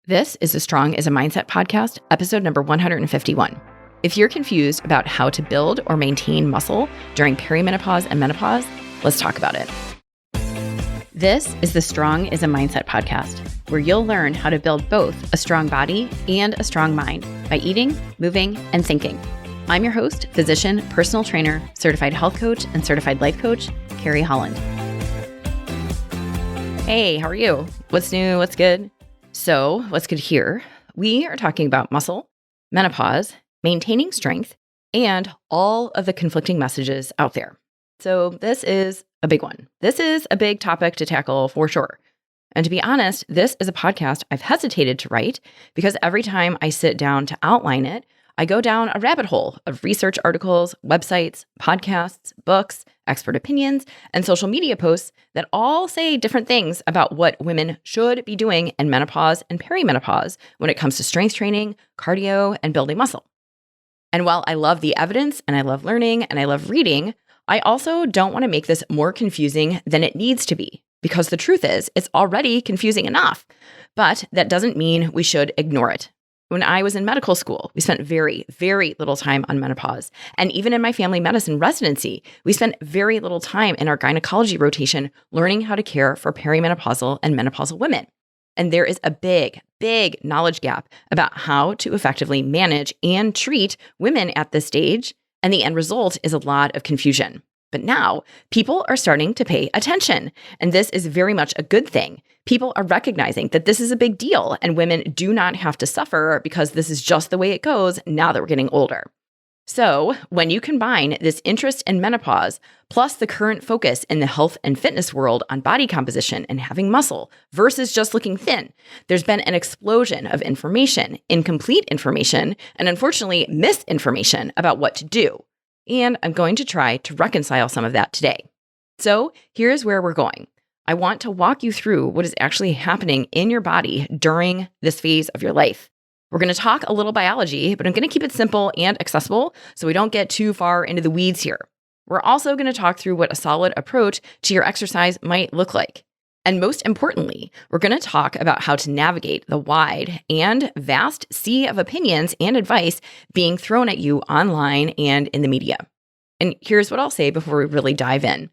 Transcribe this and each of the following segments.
This is the Strong is a Mindset podcast, episode number 151. If you're confused about how to build or maintain muscle during perimenopause and menopause, let's talk about it. This is the Strong is a Mindset podcast, where you'll learn how to build both a strong body and a strong mind by eating, moving, and thinking. I'm your host, physician, personal trainer, certified health coach, and certified life coach, Carrie Holland. Hey, how are you? What's new? What's good? So, what's good here? We are talking about muscle, menopause, maintaining strength, and all of the conflicting messages out there. So this is a big one. This is a big topic to tackle for sure. And to be honest, this is a podcast I've hesitated to write because every time I sit down to outline it, I go down a rabbit hole of research articles, websites, podcasts, books, expert opinions, and social media posts that all say different things about what women should be doing in menopause and perimenopause when it comes to strength training, cardio, and building muscle. And while I love the evidence and I love learning and I love reading, I also don't want to make this more confusing than it needs to be, because the truth is it's already confusing enough. But that doesn't mean we should ignore it. When I was in medical school, we spent very, very little time on menopause. And even in my family medicine residency, we spent very little time in our gynecology rotation learning how to care for perimenopausal and menopausal women. And there is a big, big knowledge gap about how to effectively manage and treat women at this stage. And the end result is a lot of confusion. But now people are starting to pay attention. And this is very much a good thing. People are recognizing that this is a big deal and women do not have to suffer because this is just the way it goes now that we're getting older. So when you combine this interest in menopause plus the current focus in the health and fitness world on body composition and having muscle versus just looking thin, there's been an explosion of information, incomplete information, and unfortunately misinformation about what to do. And I'm going to try to reconcile some of that today. So here's where we're going. I want to walk you through what is actually happening in your body during this phase of your life. We're going to talk a little biology, but I'm going to keep it simple and accessible so we don't get too far into the weeds here. We're also going to talk through what a solid approach to your exercise might look like. And most importantly, we're going to talk about how to navigate the wide and vast sea of opinions and advice being thrown at you online and in the media. And here's what I'll say before we really dive in.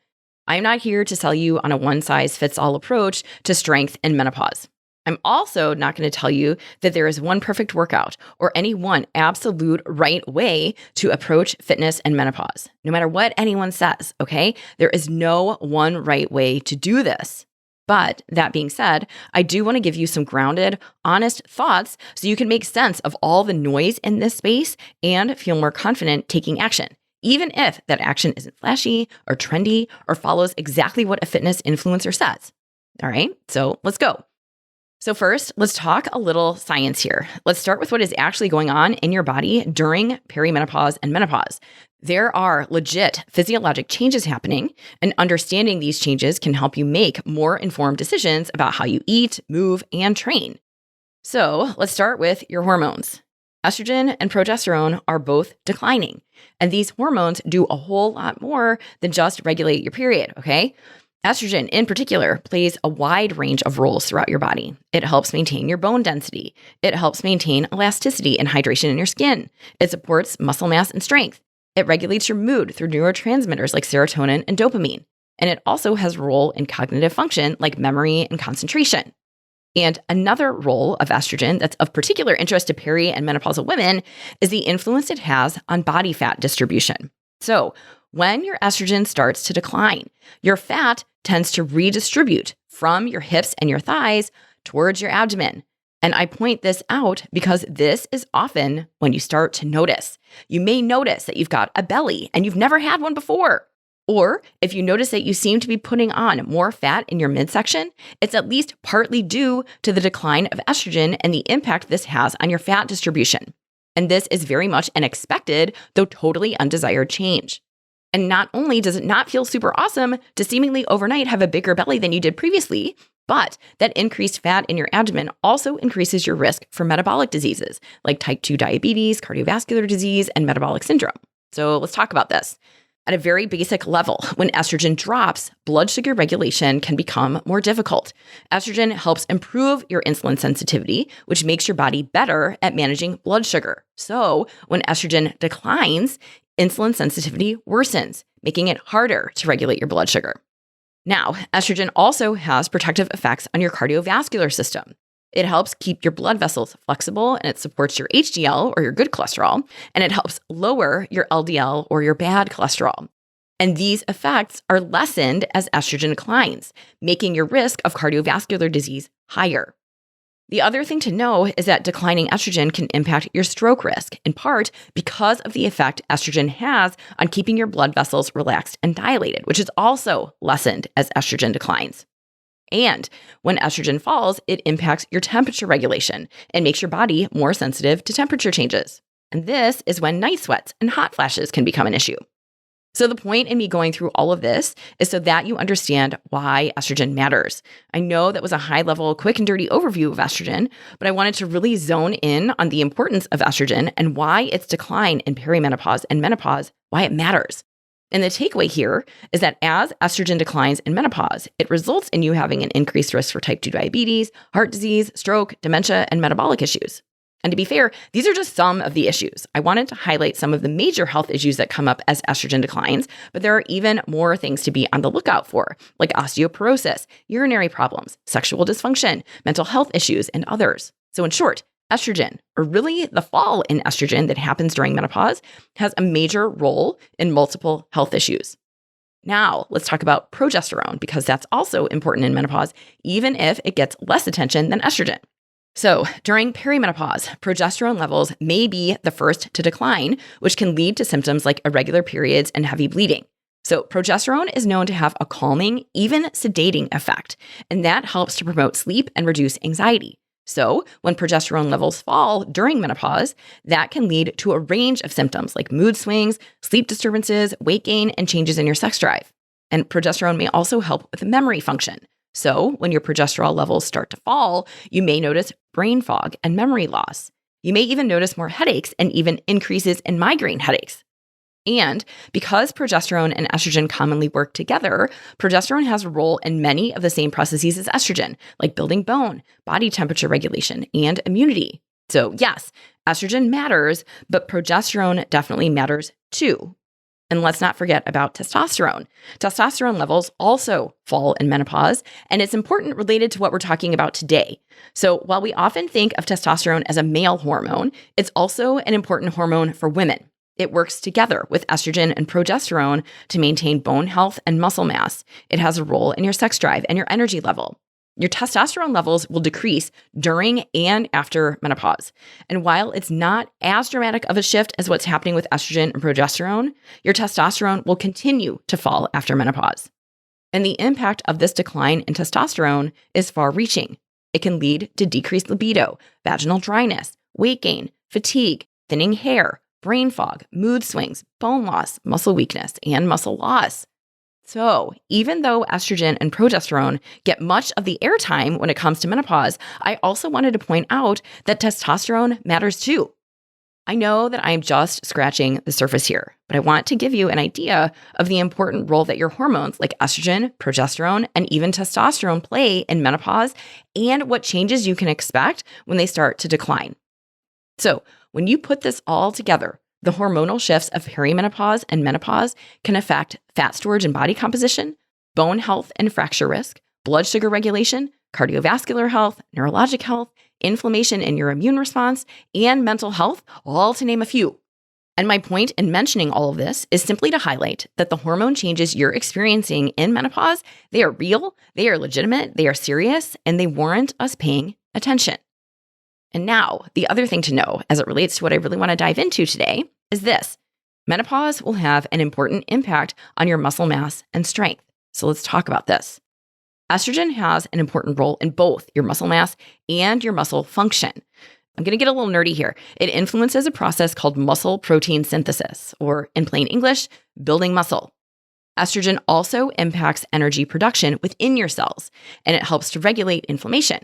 I'm not here to sell you on a one-size-fits-all approach to strength and menopause. I'm also not going to tell you that there is one perfect workout or any one absolute right way to approach fitness and menopause. No matter what anyone says, okay? There is no one right way to do this. But that being said, I do want to give you some grounded, honest thoughts so you can make sense of all the noise in this space and feel more confident taking action, even if that action isn't flashy or trendy or follows exactly what a fitness influencer says. All right, so let's go. So first, let's talk a little science here. Let's start with what is actually going on in your body during perimenopause and menopause. There are legit physiologic changes happening, and understanding these changes can help you make more informed decisions about how you eat, move, and train. So let's start with your hormones. Estrogen and progesterone are both declining, and these hormones do a whole lot more than just regulate your period, okay? Estrogen, in particular, plays a wide range of roles throughout your body. It helps maintain your bone density. It helps maintain elasticity and hydration in your skin. It supports muscle mass and strength. It regulates your mood through neurotransmitters like serotonin and dopamine. And it also has a role in cognitive function like memory and concentration. And another role of estrogen that's of particular interest to peri and menopausal women is the influence it has on body fat distribution. So when your estrogen starts to decline, your fat tends to redistribute from your hips and your thighs towards your abdomen. And I point this out because this is often when you start to notice. You may notice that you've got a belly and you've never had one before. Or if you notice that you seem to be putting on more fat in your midsection, it's at least partly due to the decline of estrogen and the impact this has on your fat distribution. And this is very much an expected, though totally undesired change. And not only does it not feel super awesome to seemingly overnight have a bigger belly than you did previously, but that increased fat in your abdomen also increases your risk for metabolic diseases like type 2 diabetes, cardiovascular disease, and metabolic syndrome. So let's talk about this. At a very basic level, when estrogen drops, blood sugar regulation can become more difficult. Estrogen helps improve your insulin sensitivity, which makes your body better at managing blood sugar. So when estrogen declines, insulin sensitivity worsens, making it harder to regulate your blood sugar. Now, estrogen also has protective effects on your cardiovascular system. It helps keep your blood vessels flexible, and it supports your HDL or your good cholesterol, and it helps lower your LDL or your bad cholesterol. And these effects are lessened as estrogen declines, making your risk of cardiovascular disease higher. The other thing to know is that declining estrogen can impact your stroke risk, in part because of the effect estrogen has on keeping your blood vessels relaxed and dilated, which is also lessened as estrogen declines. And when estrogen falls, it impacts your temperature regulation and makes your body more sensitive to temperature changes. And this is when night sweats and hot flashes can become an issue. So the point in me going through all of this is so that you understand why estrogen matters. I know that was a high-level, quick and dirty overview of estrogen, but I wanted to really zone in on the importance of estrogen and why its decline in perimenopause and menopause, why it matters. And the takeaway here is that as estrogen declines in menopause, it results in you having an increased risk for type 2 diabetes, heart disease, stroke, dementia, and metabolic issues. And to be fair, these are just some of the issues. I wanted to highlight some of the major health issues that come up as estrogen declines, but there are even more things to be on the lookout for, like osteoporosis, urinary problems, sexual dysfunction, mental health issues, and others. So in short, estrogen, or really the fall in estrogen that happens during menopause, has a major role in multiple health issues. Now, let's talk about progesterone, because that's also important in menopause, even if it gets less attention than estrogen. So during perimenopause, progesterone levels may be the first to decline, which can lead to symptoms like irregular periods and heavy bleeding. So progesterone is known to have a calming, even sedating effect, and that helps to promote sleep and reduce anxiety. So when progesterone levels fall during menopause, that can lead to a range of symptoms like mood swings, sleep disturbances, weight gain, and changes in your sex drive. And progesterone may also help with memory function. So when your progesterone levels start to fall, you may notice brain fog and memory loss. You may even notice more headaches and even increases in migraine headaches. And because progesterone and estrogen commonly work together, progesterone has a role in many of the same processes as estrogen, like building bone, body temperature regulation, and immunity. So yes, estrogen matters, but progesterone definitely matters too. And let's not forget about testosterone. Testosterone levels also fall in menopause, and it's important related to what we're talking about today. So while we often think of testosterone as a male hormone, it's also an important hormone for women. It works together with estrogen and progesterone to maintain bone health and muscle mass. It has a role in your sex drive and your energy level. Your testosterone levels will decrease during and after menopause. And while it's not as dramatic of a shift as what's happening with estrogen and progesterone, your testosterone will continue to fall after menopause. And the impact of this decline in testosterone is far-reaching. It can lead to decreased libido, vaginal dryness, weight gain, fatigue, thinning hair, brain fog, mood swings, bone loss, muscle weakness, and muscle loss. So even though estrogen and progesterone get much of the airtime when it comes to menopause, I also wanted to point out that testosterone matters too. I know that I'm just scratching the surface here, but I want to give you an idea of the important role that your hormones like estrogen, progesterone, and even testosterone play in menopause and what changes you can expect when they start to decline. So when you put this all together, the hormonal shifts of perimenopause and menopause can affect fat storage and body composition, bone health and fracture risk, blood sugar regulation, cardiovascular health, neurologic health, inflammation in your immune response, and mental health, all to name a few. And my point in mentioning all of this is simply to highlight that the hormone changes you're experiencing in menopause, they are real, they are legitimate, they are serious, and they warrant us paying attention. And now, the other thing to know as it relates to what I really want to dive into today is this. Menopause will have an important impact on your muscle mass and strength. So let's talk about this. Estrogen has an important role in both your muscle mass and your muscle function. I'm going to get a little nerdy here. It influences a process called muscle protein synthesis, or in plain English, building muscle. Estrogen also impacts energy production within your cells, and it helps to regulate inflammation.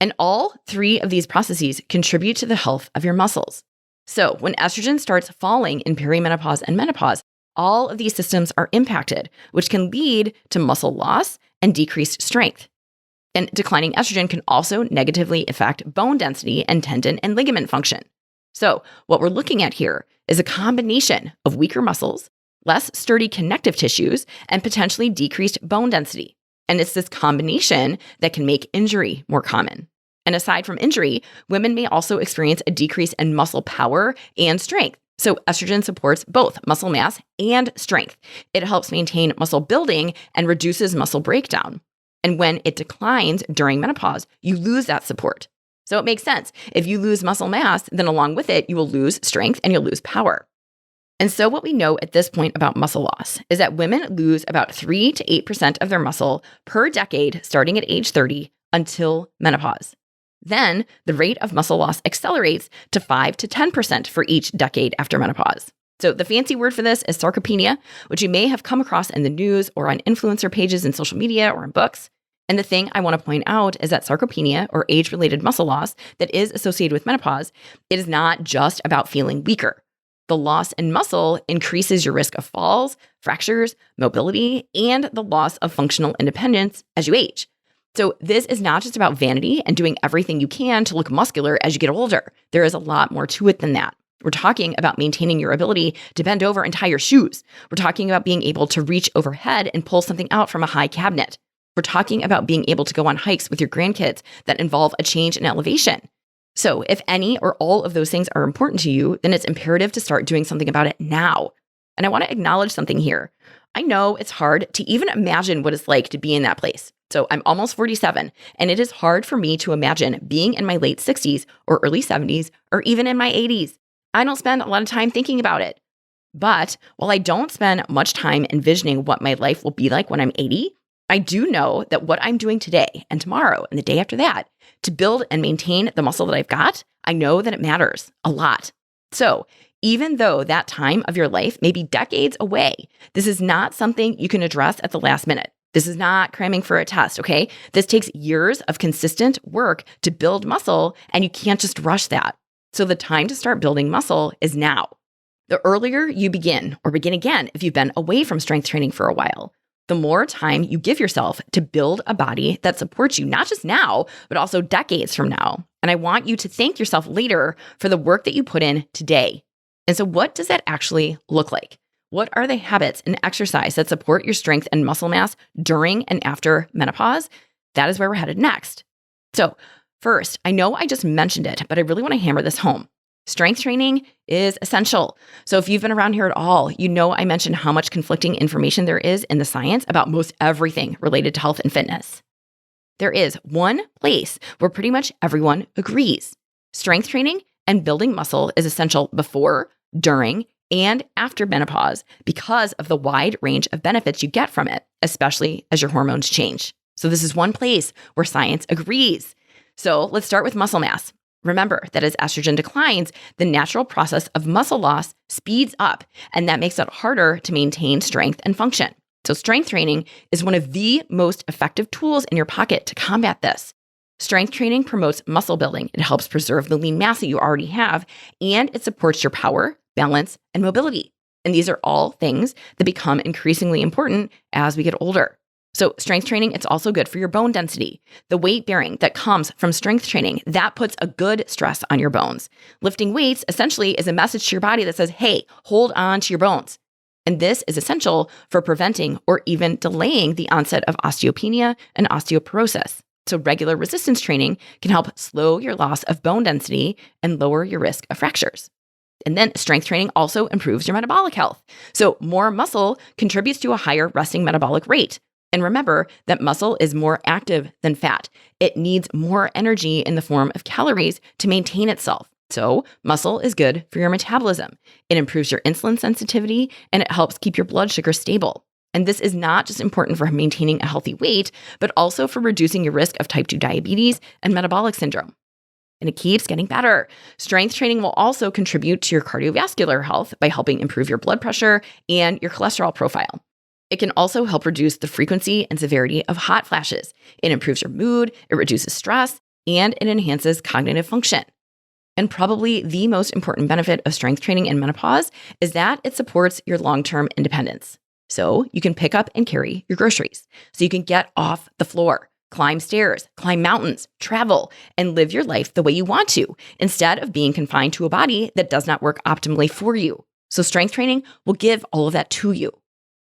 And all three of these processes contribute to the health of your muscles. So when estrogen starts falling in perimenopause and menopause, all of these systems are impacted, which can lead to muscle loss and decreased strength. And declining estrogen can also negatively affect bone density and tendon and ligament function. So what we're looking at here is a combination of weaker muscles, less sturdy connective tissues, and potentially decreased bone density. And it's this combination that can make injury more common. And aside from injury, women may also experience a decrease in muscle power and strength. So estrogen supports both muscle mass and strength. It helps maintain muscle building and reduces muscle breakdown. And when it declines during menopause, you lose that support. So it makes sense. If you lose muscle mass, then along with it, you will lose strength and you'll lose power. And so what we know at this point about muscle loss is that women lose about 3 to 8% of their muscle per decade starting at age 30 until menopause. Then the rate of muscle loss accelerates to 5 to 10% for each decade after menopause. So the fancy word for this is sarcopenia, which you may have come across in the news or on influencer pages in social media or in books. And the thing I want to point out is that sarcopenia, or age-related muscle loss that is associated with menopause, it is not just about feeling weaker. The loss in muscle increases your risk of falls, fractures, mobility, and the loss of functional independence as you age. So this is not just about vanity and doing everything you can to look muscular as you get older. There is a lot more to it than that. We're talking about maintaining your ability to bend over and tie your shoes. We're talking about being able to reach overhead and pull something out from a high cabinet. We're talking about being able to go on hikes with your grandkids that involve a change in elevation. So if any or all of those things are important to you, then it's imperative to start doing something about it now. And I want to acknowledge something here. I know it's hard to even imagine what it's like to be in that place. So I'm almost 47, and it is hard for me to imagine being in my late 60s or early 70s or even in my 80s. I don't spend a lot of time thinking about it. But while I don't spend much time envisioning what my life will be like when I'm 80, I do know that what I'm doing today and tomorrow and the day after that to build and maintain the muscle that I've got, I know that it matters a lot. So even though that time of your life may be decades away, this is not something you can address at the last minute. This is not cramming for a test, okay? This takes years of consistent work to build muscle, and you can't just rush that. So the time to start building muscle is now. The earlier you begin, or begin again if you've been away from strength training for a while, the more time you give yourself to build a body that supports you, not just now, but also decades from now. And I want you to thank yourself later for the work that you put in today. And so what does that actually look like? What are the habits and exercise that support your strength and muscle mass during and after menopause? That is where we're headed next. So first, I know I just mentioned it, but I really want to hammer this home. Strength training is essential. So if you've been around here at all, you know I mentioned how much conflicting information there is in the science about most everything related to health and fitness. There is one place where pretty much everyone agrees. Strength training and building muscle is essential before, during, and after menopause because of the wide range of benefits you get from it, especially as your hormones change. So this is one place where science agrees. So let's start with muscle mass. Remember that as estrogen declines, the natural process of muscle loss speeds up, and that makes it harder to maintain strength and function. So strength training is one of the most effective tools in your pocket to combat this. Strength training promotes muscle building. It helps preserve the lean mass that you already have, and it supports your power, balance, and mobility. And these are all things that become increasingly important as we get older. So strength training, it's also good for your bone density. The weight bearing that comes from strength training, that puts a good stress on your bones. Lifting weights essentially is a message to your body that says, hey, hold on to your bones. And this is essential for preventing or even delaying the onset of osteopenia and osteoporosis. So regular resistance training can help slow your loss of bone density and lower your risk of fractures. And then strength training also improves your metabolic health. So more muscle contributes to a higher resting metabolic rate. And remember that muscle is more active than fat. It needs more energy in the form of calories to maintain itself. So muscle is good for your metabolism. It improves your insulin sensitivity, and it helps keep your blood sugar stable. And this is not just important for maintaining a healthy weight, but also for reducing your risk of type 2 diabetes and metabolic syndrome. And it keeps getting better. Strength training will also contribute to your cardiovascular health by helping improve your blood pressure and your cholesterol profile. It can also help reduce the frequency and severity of hot flashes. It improves your mood, it reduces stress, and it enhances cognitive function. And probably the most important benefit of strength training in menopause is that it supports your long-term independence. So you can pick up and carry your groceries. So you can get off the floor, climb stairs, climb mountains, travel, and live your life the way you want to, instead of being confined to a body that does not work optimally for you. So strength training will give all of that to you.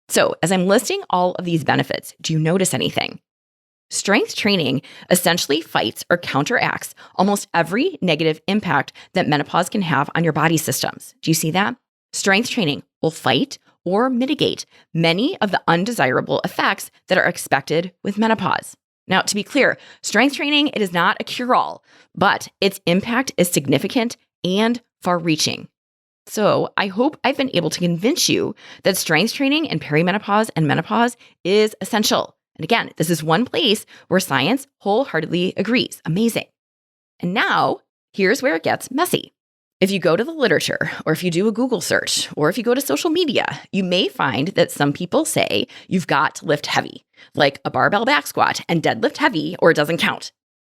So as I'm listing all of these benefits, do you notice anything? Strength training essentially fights or counteracts almost every negative impact that menopause can have on your body systems. Do you see that? Strength training will fight or mitigate many of the undesirable effects that are expected with menopause. Now, to be clear, strength training, it is not a cure-all, but its impact is significant and far-reaching. So I hope I've been able to convince you that strength training in perimenopause and menopause is essential. And again, this is one place where science wholeheartedly agrees. Amazing. And now, here's where it gets messy. If you go to the literature, or if you do a Google search, or if you go to social media, you may find that some people say you've got to lift heavy, like a barbell back squat and deadlift heavy, or it doesn't count.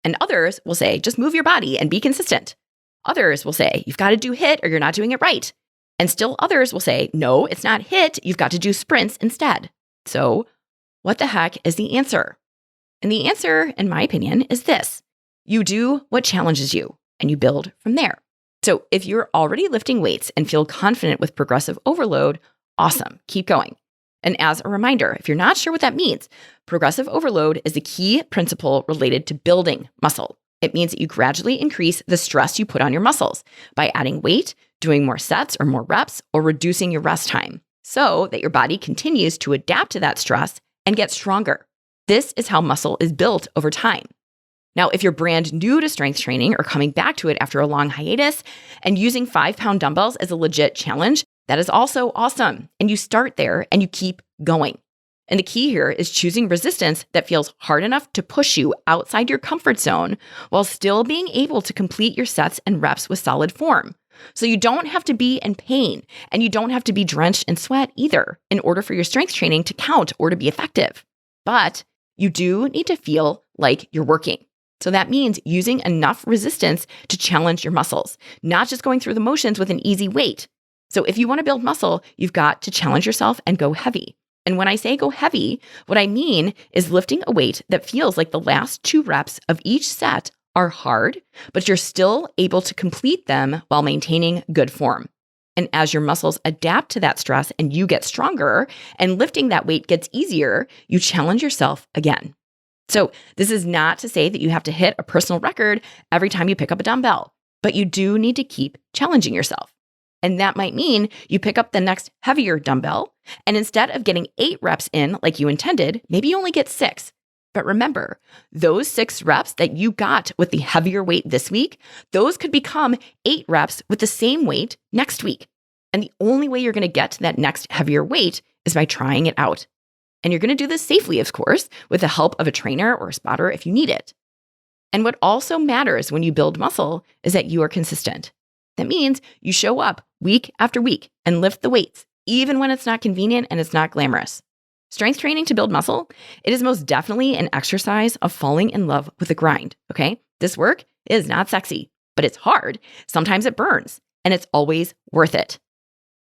And others will say, just move your body and be consistent. Others will say, you've got to do HIIT or you're not doing it right. And still others will say, no, it's not HIIT, you've got to do sprints instead. So what the heck is the answer? And the answer, in my opinion, is this. You do what challenges you, and you build from there. So if you're already lifting weights and feel confident with progressive overload, awesome, keep going. And as a reminder, if you're not sure what that means, progressive overload is the key principle related to building muscle. It means that you gradually increase the stress you put on your muscles by adding weight, doing more sets or more reps, or reducing your rest time so that your body continues to adapt to that stress and get stronger. This is how muscle is built over time. Now, if you're brand new to strength training or coming back to it after a long hiatus and using 5-pound dumbbells as a legit challenge, that is also awesome. And you start there and you keep going. And the key here is choosing resistance that feels hard enough to push you outside your comfort zone while still being able to complete your sets and reps with solid form. So you don't have to be in pain and you don't have to be drenched in sweat either in order for your strength training to count or to be effective. But you do need to feel like you're working. So that means using enough resistance to challenge your muscles, not just going through the motions with an easy weight. So if you want to build muscle, you've got to challenge yourself and go heavy. And when I say go heavy, what I mean is lifting a weight that feels like the last 2 reps of each set are hard, but you're still able to complete them while maintaining good form. And as your muscles adapt to that stress and you get stronger and lifting that weight gets easier, you challenge yourself again. So this is not to say that you have to hit a personal record every time you pick up a dumbbell, but you do need to keep challenging yourself. And that might mean you pick up the next heavier dumbbell, and instead of getting 8 reps in like you intended, maybe you only get 6. But remember, those 6 reps that you got with the heavier weight this week, those could become 8 reps with the same weight next week. And the only way you're going to get to that next heavier weight is by trying it out. And you're going to do this safely, of course, with the help of a trainer or a spotter if you need it. And what also matters when you build muscle is that you are consistent. That means you show up week after week and lift the weights, even when it's not convenient and it's not glamorous. Strength training to build muscle, it is most definitely an exercise of falling in love with the grind, okay? This work is not sexy, but it's hard. Sometimes it burns, and it's always worth it.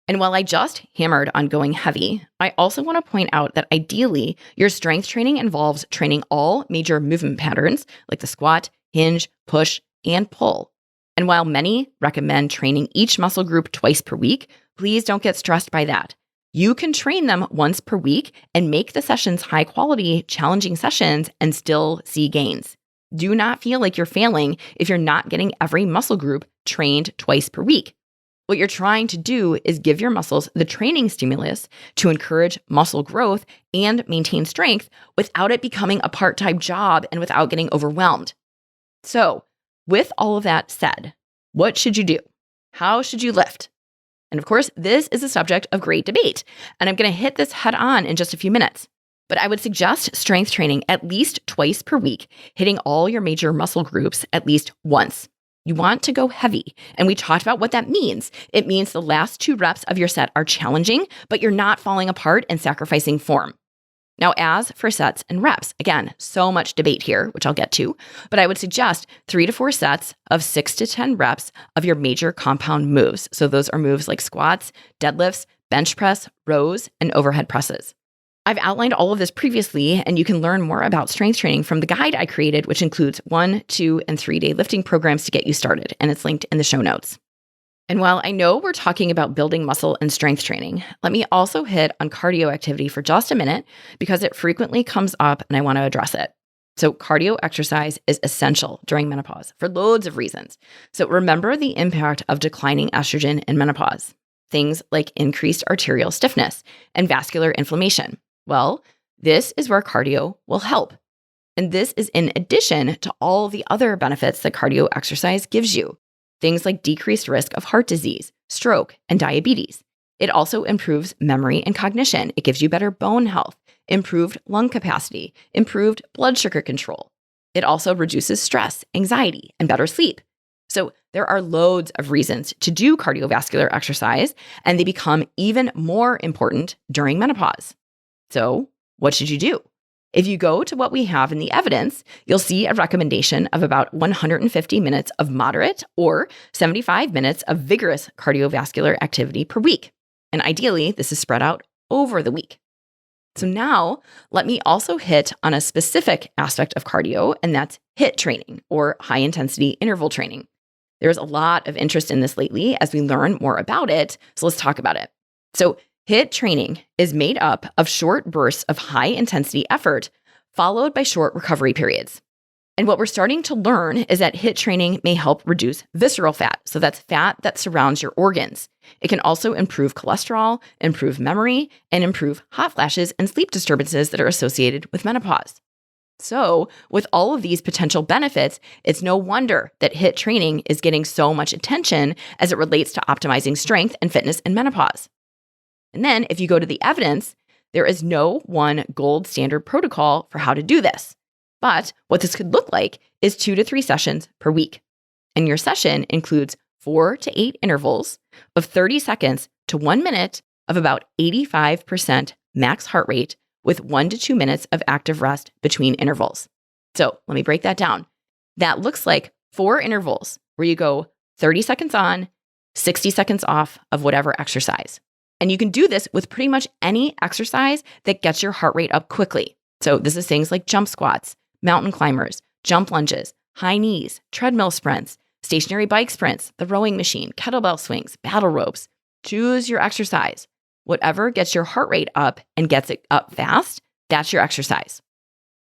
And while I just hammered on going heavy, I also want to point out that ideally, your strength training involves training all major movement patterns like the squat, hinge, push, and pull. And while many recommend training each muscle group twice per week, please don't get stressed by that. You can train them once per week and make the sessions high quality, challenging sessions and still see gains. Do not feel like you're failing if you're not getting every muscle group trained twice per week. What you're trying to do is give your muscles the training stimulus to encourage muscle growth and maintain strength without it becoming a part-time job and without getting overwhelmed. So, with all of that said, what should you do? How should you lift? And of course, this is a subject of great debate, and I'm going to hit this head on in just a few minutes. But I would suggest strength training at least twice per week, hitting all your major muscle groups at least once. You want to go heavy, and we talked about what that means. It means the last 2 reps of your set are challenging, but you're not falling apart and sacrificing form. Now, as for sets and reps, again, so much debate here, which I'll get to, but I would suggest 3 to 4 sets of 6 to 10 reps of your major compound moves. So those are moves like squats, deadlifts, bench press, rows, and overhead presses. I've outlined all of this previously, and you can learn more about strength training from the guide I created, which includes 1, 2, and 3-day lifting programs to get you started, and it's linked in the show notes. And while I know we're talking about building muscle and strength training, let me also hit on cardio activity for just a minute because it frequently comes up and I want to address it. So cardio exercise is essential during menopause for loads of reasons. So remember the impact of declining estrogen in menopause. Things like increased arterial stiffness and vascular inflammation. Well, this is where cardio will help. And this is in addition to all the other benefits that cardio exercise gives you. Things like decreased risk of heart disease, stroke, and diabetes. It also improves memory and cognition. It gives you better bone health, improved lung capacity, improved blood sugar control. It also reduces stress, anxiety, and better sleep. So there are loads of reasons to do cardiovascular exercise, and they become even more important during menopause. So what should you do? If you go to what we have in the evidence, you'll see a recommendation of about 150 minutes of moderate or 75 minutes of vigorous cardiovascular activity per week. And ideally, this is spread out over the week. So now let me also hit on a specific aspect of cardio, and that's HIIT training or high intensity interval training. There's a lot of interest in this lately as we learn more about it. So let's talk about it. So HIIT training is made up of short bursts of high intensity effort followed by short recovery periods. And what we're starting to learn is that HIIT training may help reduce visceral fat. So that's fat that surrounds your organs. It can also improve cholesterol, improve memory, and improve hot flashes and sleep disturbances that are associated with menopause. So with all of these potential benefits, it's no wonder that HIIT training is getting so much attention as it relates to optimizing strength and fitness in menopause. And then if you go to the evidence, there is no one gold standard protocol for how to do this. But what this could look like is 2 to 3 sessions per week. And your session includes 4 to 8 intervals of 30 seconds to 1 minute of about 85% max heart rate with 1 to 2 minutes of active rest between intervals. So let me break that down. That looks like 4 intervals where you go 30 seconds on, 60 seconds off of whatever exercise. And you can do this with pretty much any exercise that gets your heart rate up quickly. So this is things like jump squats, mountain climbers, jump lunges, high knees, treadmill sprints, stationary bike sprints, the rowing machine, kettlebell swings, battle ropes. Choose your exercise. Whatever gets your heart rate up and gets it up fast, that's your exercise.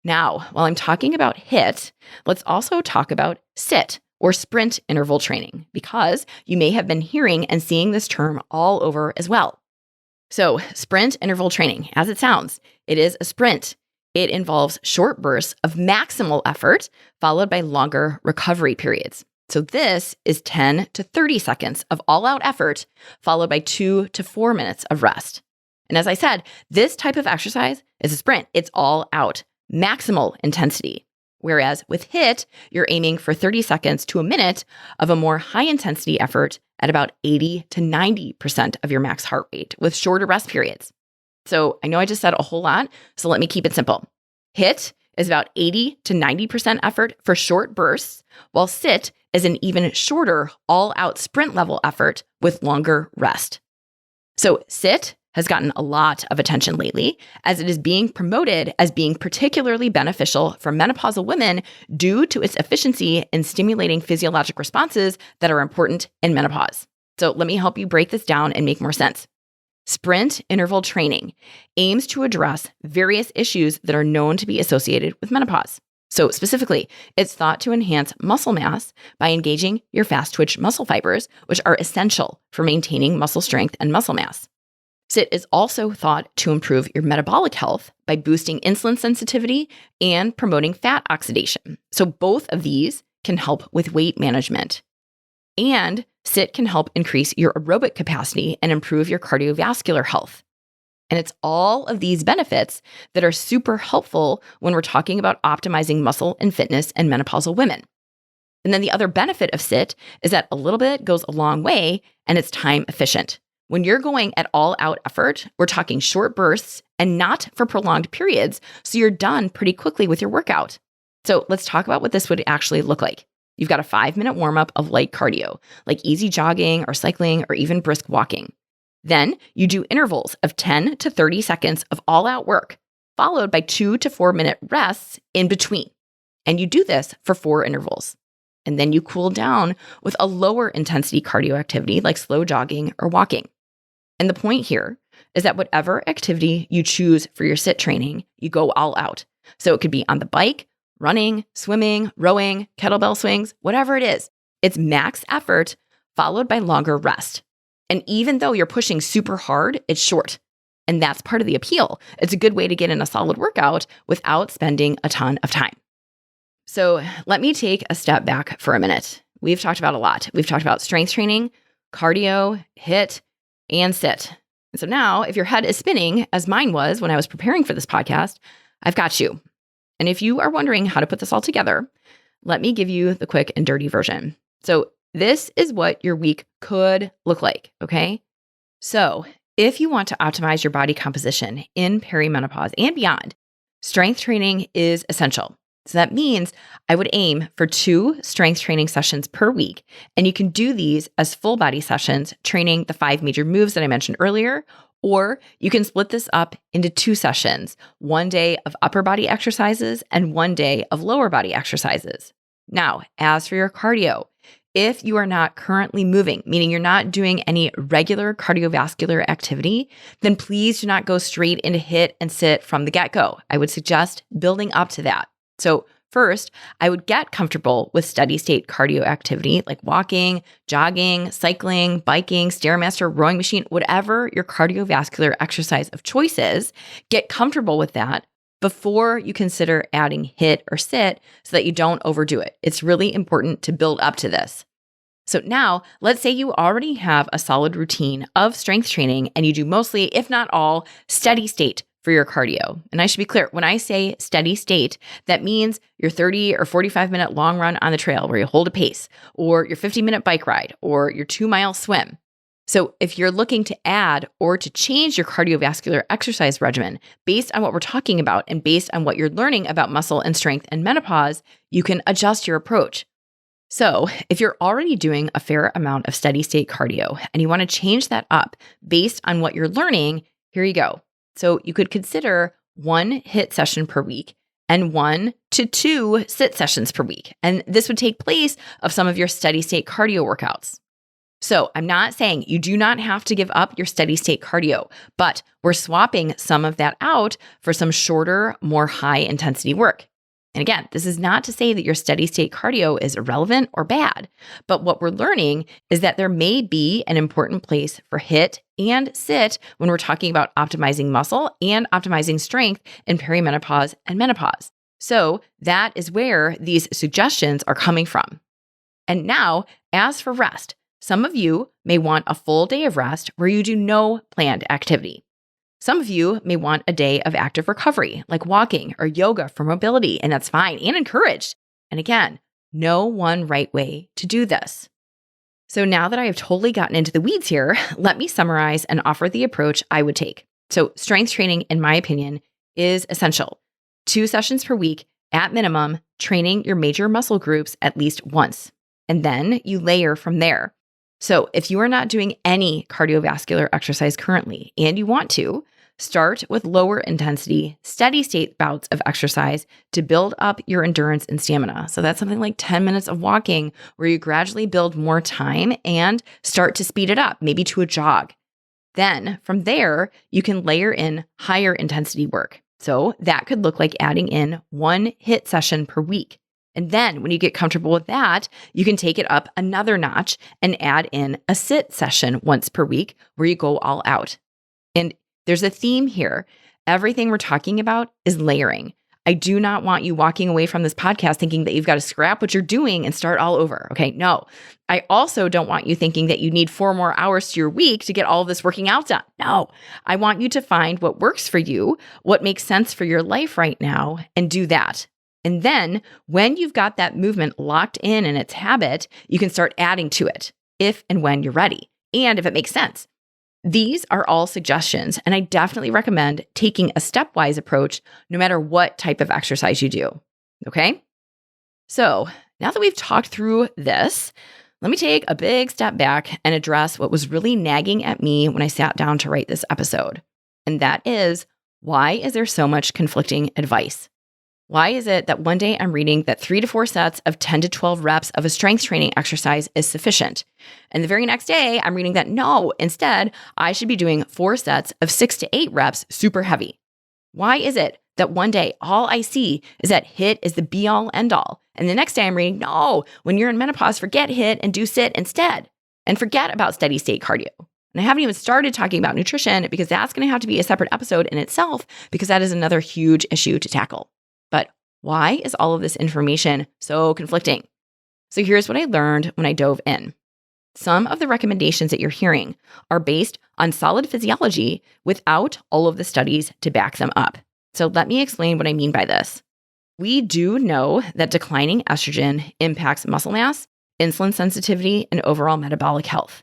Now, while I'm talking about HIIT, let's also talk about SIT, or sprint interval training, because you may have been hearing and seeing this term all over as well. So sprint interval training, as it sounds, it is a sprint. It involves short bursts of maximal effort followed by longer recovery periods. So this is 10 to 30 seconds of all-out effort followed by 2 to 4 minutes of rest. And as I said, this type of exercise is a sprint. It's all out, maximal intensity. Whereas with HIIT, you're aiming for 30 seconds to a minute of a more high intensity effort at about 80 to 90% of your max heart rate with shorter rest periods. So I know I just said a whole lot, so let me keep it simple. HIIT is about 80 to 90% effort for short bursts, while SIT is an even shorter all-out sprint level effort with longer rest. So SIT has gotten a lot of attention lately as it is being promoted as being particularly beneficial for menopausal women due to its efficiency in stimulating physiologic responses that are important in menopause. So let me help you break this down and make more sense. Sprint interval training aims to address various issues that are known to be associated with menopause. So specifically, it's thought to enhance muscle mass by engaging your fast twitch muscle fibers, which are essential for maintaining muscle strength and muscle mass. SIT is also thought to improve your metabolic health by boosting insulin sensitivity and promoting fat oxidation. So both of these can help with weight management. And SIT can help increase your aerobic capacity and improve your cardiovascular health. And it's all of these benefits that are super helpful when we're talking about optimizing muscle and fitness in menopausal women. And then the other benefit of SIT is that a little bit goes a long way and it's time efficient. When you're going at all out effort, we're talking short bursts and not for prolonged periods. So you're done pretty quickly with your workout. So let's talk about what this would actually look like. You've got a 5-minute warm up of light cardio, like easy jogging or cycling or even brisk walking. Then you do intervals of 10 to 30 seconds of all out work, followed by 2 to 4 minute rests in between. And you do this for 4 intervals. And then you cool down with a lower intensity cardio activity like slow jogging or walking. And the point here is that whatever activity you choose for your sit training, you go all out. So it could be on the bike, running, swimming, rowing, kettlebell swings, whatever it is. It's max effort followed by longer rest. And even though you're pushing super hard, it's short. And that's part of the appeal. It's a good way to get in a solid workout without spending a ton of time. So let me take a step back for a minute. We've talked about a lot. We've talked about strength training, cardio, HIIT, and sit. And so now if your head is spinning, as mine was when I was preparing for this podcast, I've got you. And if you are wondering how to put this all together, let me give you the quick and dirty version. So this is what your week could look like, okay? So if you want to optimize your body composition in perimenopause and beyond, strength training is essential. So that means I would aim for 2 strength training sessions per week. And you can do these as full body sessions, training the 5 major moves that I mentioned earlier, or you can split this up into 2 sessions, 1 day of upper body exercises and 1 day of lower body exercises. Now, as for your cardio, if you are not currently moving, meaning you're not doing any regular cardiovascular activity, then please do not go straight into HIIT and sit from the get-go. I would suggest building up to that. So first, I would get comfortable with steady state cardio activity like walking, jogging, cycling, biking, Stairmaster, rowing machine, whatever your cardiovascular exercise of choice is. Get comfortable with that before you consider adding HIIT or sit so that you don't overdo it. It's really important to build up to this. So now, let's say you already have a solid routine of strength training and you do mostly, if not all, steady state for your cardio. And I should be clear, when I say steady state, that means your 30 or 45-minute long run on the trail where you hold a pace, or your 50-minute bike ride, or your 2-mile swim. So if you're looking to add or to change your cardiovascular exercise regimen based on what we're talking about and based on what you're learning about muscle and strength and menopause, you can adjust your approach. So if you're already doing a fair amount of steady state cardio and you want to change that up based on what you're learning, here you go. So you could consider 1 HIIT session per week and 1 to 2 sit sessions per week. And this would take place of some of your steady state cardio workouts. So I'm not saying you do not have to give up your steady state cardio, but we're swapping some of that out for some shorter, more high intensity work. And again, this is not to say that your steady state cardio is irrelevant or bad, but what we're learning is that there may be an important place for HIIT and sit when we're talking about optimizing muscle and optimizing strength in perimenopause and menopause. So that is where these suggestions are coming from. And now, as for rest, some of you may want a full day of rest where you do no planned activity. Some of you may want a day of active recovery, like walking or yoga for mobility, and that's fine and encouraged. And again, no one right way to do this. So now that I have totally gotten into the weeds here, let me summarize and offer the approach I would take. So strength training, in my opinion, is essential. 2 sessions per week, at minimum, training your major muscle groups at least once. And then you layer from there. So if you are not doing any cardiovascular exercise currently and you want to, start with lower intensity, steady state bouts of exercise to build up your endurance and stamina. So that's something like 10 minutes of walking where you gradually build more time and start to speed it up, maybe to a jog. Then from there, you can layer in higher intensity work. So that could look like adding in 1 HIIT session per week. And then when you get comfortable with that, you can take it up another notch and add in a sit session once per week where you go all out. And there's a theme here. Everything we're talking about is layering. I do not want you walking away from this podcast thinking that you've got to scrap what you're doing and start all over. Okay, no. I also don't want you thinking that you need 4 more hours to your week to get all of this working out done. No, I want you to find what works for you, what makes sense for your life right now, and do that. And then when you've got that movement locked in its habit, you can start adding to it if and when you're ready and if it makes sense. These are all suggestions, and I definitely recommend taking a stepwise approach no matter what type of exercise you do. Okay? So now that we've talked through this, let me take a big step back and address what was really nagging at me when I sat down to write this episode. And that is, why is there so much conflicting advice? Why is it that one day I'm reading that 3 to 4 sets of 10 to 12 reps of a strength training exercise is sufficient? And the very next day, I'm reading that no, instead, I should be doing 4 sets of 6 to 8 reps super heavy. Why is it that one day all I see is that HIIT is the be all end all? And the next day I'm reading, no, when you're in menopause, forget HIIT and do sit instead. And forget about steady state cardio. And I haven't even started talking about nutrition because that's going to have to be a separate episode in itself because that is another huge issue to tackle. But why is all of this information so conflicting? So here's what I learned when I dove in. Some of the recommendations that you're hearing are based on solid physiology without all of the studies to back them up. So let me explain what I mean by this. We do know that declining estrogen impacts muscle mass, insulin sensitivity, and overall metabolic health.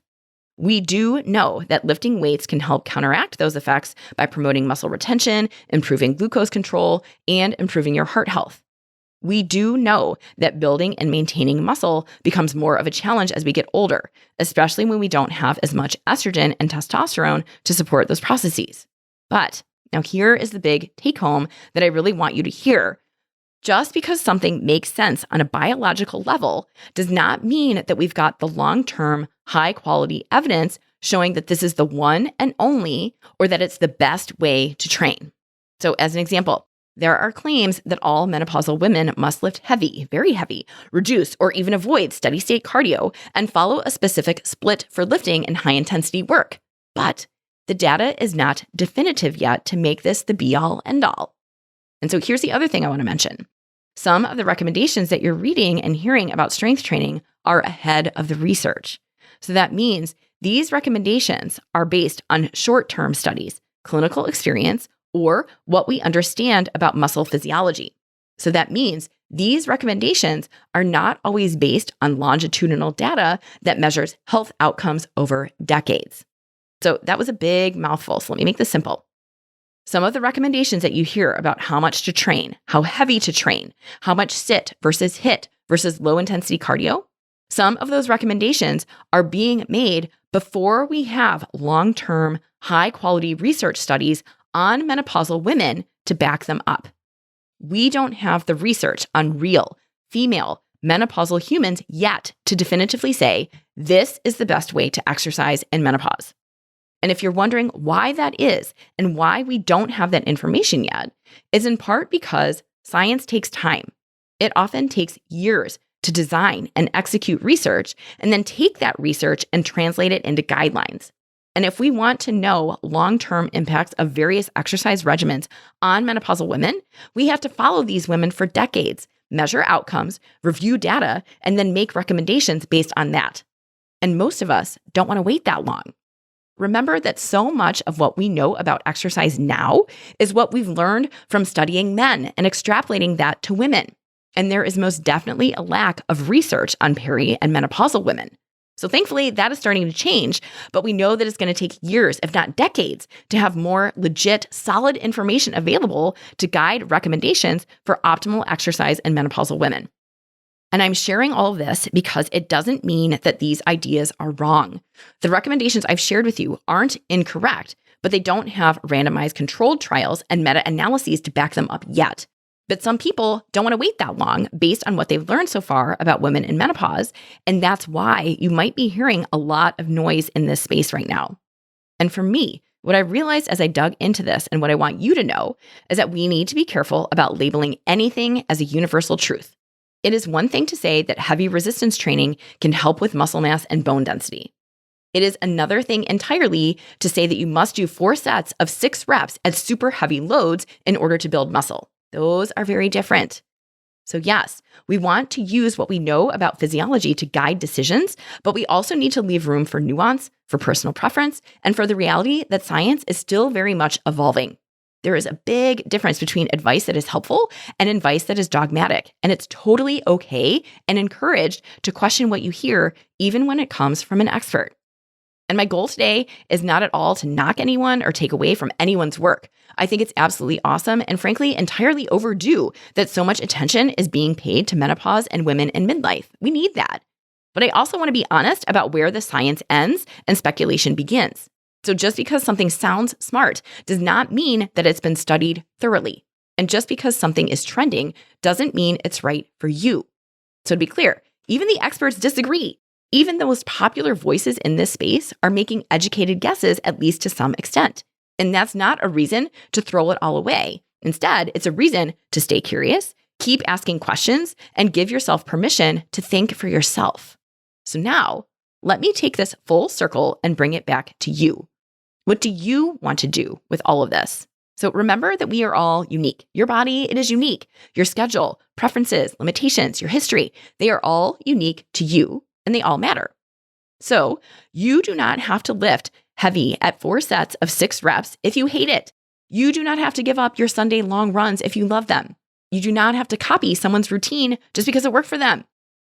We do know that lifting weights can help counteract those effects by promoting muscle retention, improving glucose control, and improving your heart health. We do know that building and maintaining muscle becomes more of a challenge as we get older, especially when we don't have as much estrogen and testosterone to support those processes. But now here is the big take home that I really want you to hear. Just because something makes sense on a biological level does not mean that we've got the long-term, high-quality evidence showing that this is the one and only, or that it's the best way to train. So as an example, there are claims that all menopausal women must lift heavy, very heavy, reduce or even avoid steady-state cardio, and follow a specific split for lifting and high-intensity work. But the data is not definitive yet to make this the be-all, end-all. And so here's the other thing I want to mention. Some of the recommendations that you're reading and hearing about strength training are ahead of the research. So that means these recommendations are based on short-term studies, clinical experience, or what we understand about muscle physiology. So that means these recommendations are not always based on longitudinal data that measures health outcomes over decades. So that was a big mouthful, so let me make this simple. Some of the recommendations that you hear about how much to train, how heavy to train, how much sit versus HIIT versus low-intensity cardio, some of those recommendations are being made before we have long-term, high-quality research studies on menopausal women to back them up. We don't have the research on real, female, menopausal humans yet to definitively say, this is the best way to exercise in menopause. And if you're wondering why that is and why we don't have that information yet, is in part because science takes time. It often takes years to design and execute research and then take that research and translate it into guidelines. And if we want to know long-term impacts of various exercise regimens on menopausal women, we have to follow these women for decades, measure outcomes, review data, and then make recommendations based on that. And most of us don't want to wait that long. Remember that so much of what we know about exercise now is what we've learned from studying men and extrapolating that to women. And there is most definitely a lack of research on peri and menopausal women. So thankfully, that is starting to change, but we know that it's going to take years, if not decades, to have more legit, solid information available to guide recommendations for optimal exercise in menopausal women. And I'm sharing all of this because it doesn't mean that these ideas are wrong. The recommendations I've shared with you aren't incorrect, but they don't have randomized controlled trials and meta-analyses to back them up yet. But some people don't want to wait that long based on what they've learned so far about women in menopause, and that's why you might be hearing a lot of noise in this space right now. And for me, what I realized as I dug into this and what I want you to know is that we need to be careful about labeling anything as a universal truth. It is one thing to say that heavy resistance training can help with muscle mass and bone density. It is another thing entirely to say that you must do 4 sets of 6 reps at super heavy loads in order to build muscle. Those are very different. So yes, we want to use what we know about physiology to guide decisions, but we also need to leave room for nuance, for personal preference, and for the reality that science is still very much evolving. There is a big difference between advice that is helpful and advice that is dogmatic, and it's totally okay and encouraged to question what you hear, even when it comes from an expert. And my goal today is not at all to knock anyone or take away from anyone's work. I think it's absolutely awesome and frankly, entirely overdue that so much attention is being paid to menopause and women in midlife. We need that. But I also want to be honest about where the science ends and speculation begins. So just because something sounds smart does not mean that it's been studied thoroughly. And just because something is trending doesn't mean it's right for you. So to be clear, even the experts disagree. Even the most popular voices in this space are making educated guesses, at least to some extent. And that's not a reason to throw it all away. Instead, it's a reason to stay curious, keep asking questions, and give yourself permission to think for yourself. So now, let me take this full circle and bring it back to you. What do you want to do with all of this? So remember that we are all unique. Your body, it is unique. Your schedule, preferences, limitations, your history, they are all unique to you. And they all matter. So you do not have to lift heavy at 4 sets of 6 reps if you hate it. You do not have to give up your Sunday long runs if you love them. You do not have to copy someone's routine just because it worked for them.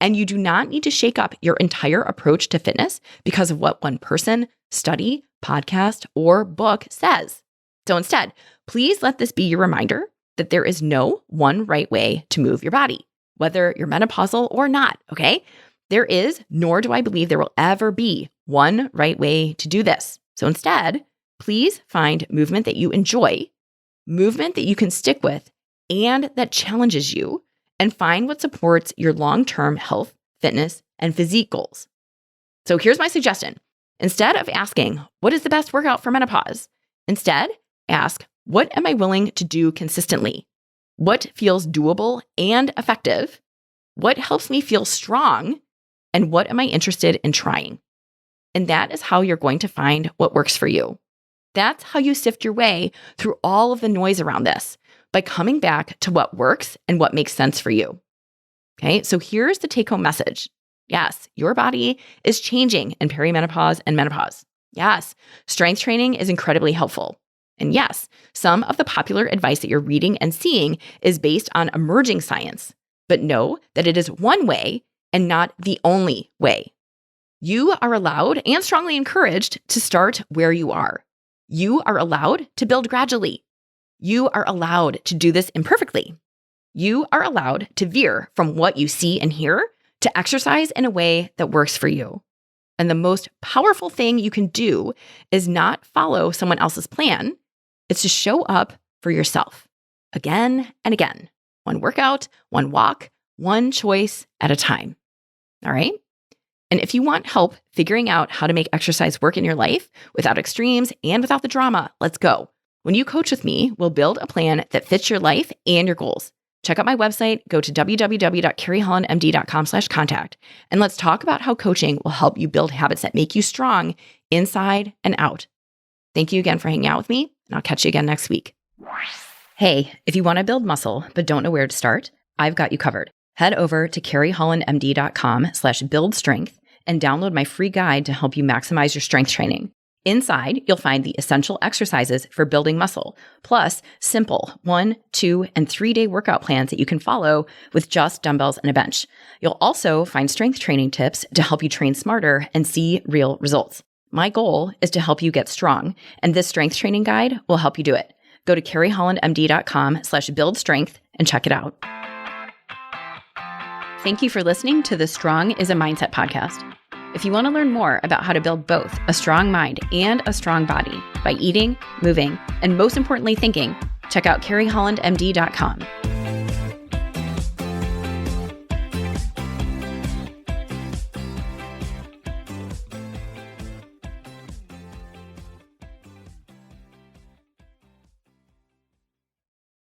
And you do not need to shake up your entire approach to fitness because of what one person, study, podcast, or book says. So instead, please let this be your reminder that there is no one right way to move your body, whether you're menopausal or not, okay? There is, nor do I believe there will ever be, one right way to do this. So instead, please find movement that you enjoy, movement that you can stick with, and that challenges you, and find what supports your long-term health, fitness, and physique goals. So here's my suggestion. Instead of asking, what is the best workout for menopause? Instead, ask, what am I willing to do consistently? What feels doable and effective? What helps me feel strong? And what am I interested in trying? And that is how you're going to find what works for you. That's how you sift your way through all of the noise around this, by coming back to what works and what makes sense for you. Okay, so here's the take-home message. Yes, your body is changing in perimenopause and menopause. Yes, strength training is incredibly helpful. And yes, some of the popular advice that you're reading and seeing is based on emerging science. But know that it is one way and not the only way. You are allowed and strongly encouraged to start where you are. You are allowed to build gradually. You are allowed to do this imperfectly. You are allowed to veer from what you see and hear to exercise in a way that works for you. And the most powerful thing you can do is not follow someone else's plan. It's to show up for yourself again and again. One workout, one walk, one choice at a time. All right? And if you want help figuring out how to make exercise work in your life without extremes and without the drama, let's go. When you coach with me, we'll build a plan that fits your life and your goals. Check out my website, go to www.carriehollandmd.com/contact, and let's talk about how coaching will help you build habits that make you strong inside and out. Thank you again for hanging out with me, and I'll catch you again next week. Hey, if you want to build muscle but don't know where to start, I've got you covered. Head over to carriehollandmd.com/buildstrength and download my free guide to help you maximize your strength training. Inside, you'll find the essential exercises for building muscle, plus simple 1, 2, and 3-day workout plans that you can follow with just dumbbells and a bench. You'll also find strength training tips to help you train smarter and see real results. My goal is to help you get strong, and this strength training guide will help you do it. Go to carriehollandmd.com/buildstrength and check it out. Thank you for listening to the Strong is a Mindset podcast. If you want to learn more about how to build both a strong mind and a strong body by eating, moving, and most importantly, thinking, check out carriehollandmd.com.